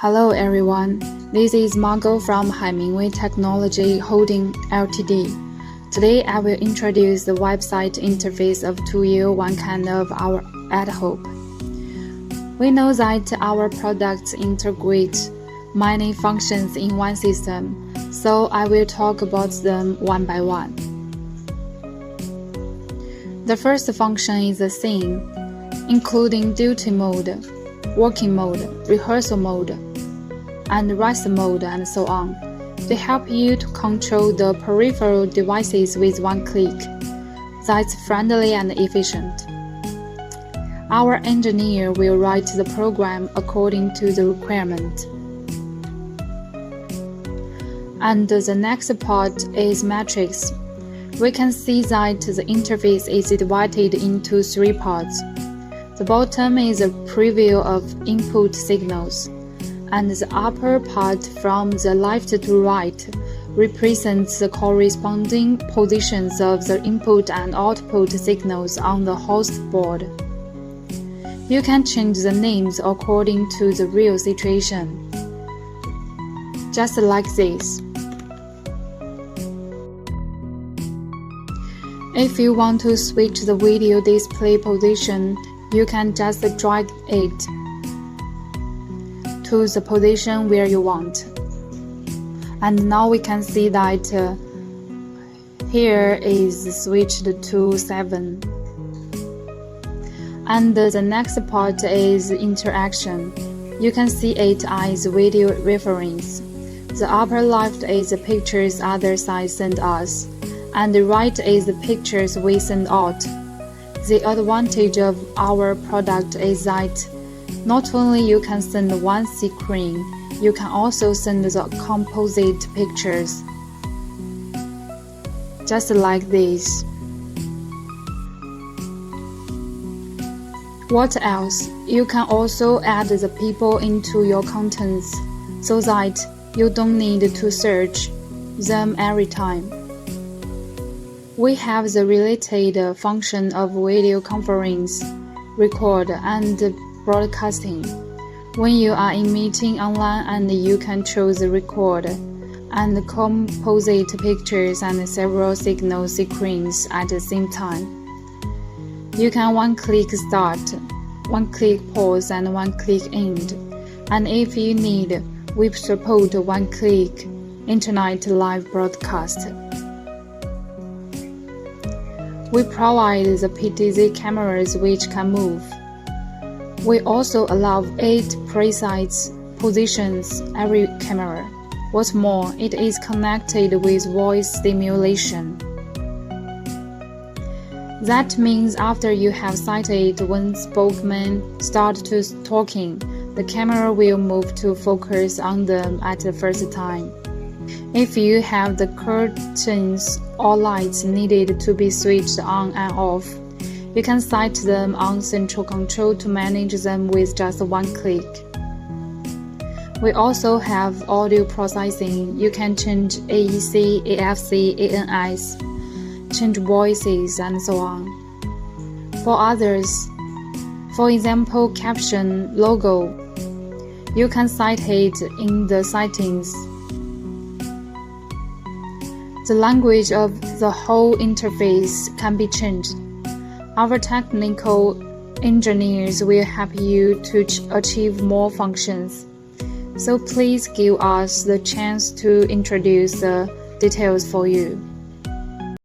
Hello everyone, this is Margot from Haimingwei Technology Holding Ltd. Today I will introduce the website interface of ADHOOPU, one kind of our ADHOOPU. We know that our products integrate many functions in one system, so I will talk about them one by one. The first function is the scene, including duty mode, working mode, rehearsal mode, and rest mode, and so on. They help you to control the peripheral devices with one click. That's friendly and efficient. Our engineer will write the program according to the requirement. And the next part is matrix. We can see that the interface is divided into three parts. The bottom is a preview of input signals, and the upper part from the left to right represents the corresponding positions of the input and output signals on the host board. You can change the names according to the real situation, just like this. If you want to switch the video display position, you can just drag it to the position where you want. And now we can see that here is switched to 7. And the next part is interaction. You can see it as video reference. The upper left is the pictures other side send us, and the right is the pictures we send out. The advantage of our product is that not only you can send one screen, you can also send the composite pictures, just like this. What else? You can also add the people into your contents, so that you don't need to search them every time. We have the related function of video conference, record, and broadcasting. When you are in meeting online, and you can choose record and composite pictures and several signal screens at the same time. You can one-click start, one-click pause, and one-click end. And if you need, we support one-click internet live broadcast. We provide the PTZ cameras which can move. We also allow 8 precise positions every camera. What's more, it is connected with voice stimulation. That means after you have cited when spokesman starts to talking, the camera will move to focus on them at the first time. If you have the curtains or lights needed to be switched on and off, you can set them on central control to manage them with just one click. We also have audio processing. You can change AEC, AFC, ANS, change voices, and so on. For others, for example, caption, logo, you can set it in the settings. The language of the whole interface can be changed. Our technical engineers will help you to achieve more functions. So please give us the chance to introduce the details for you.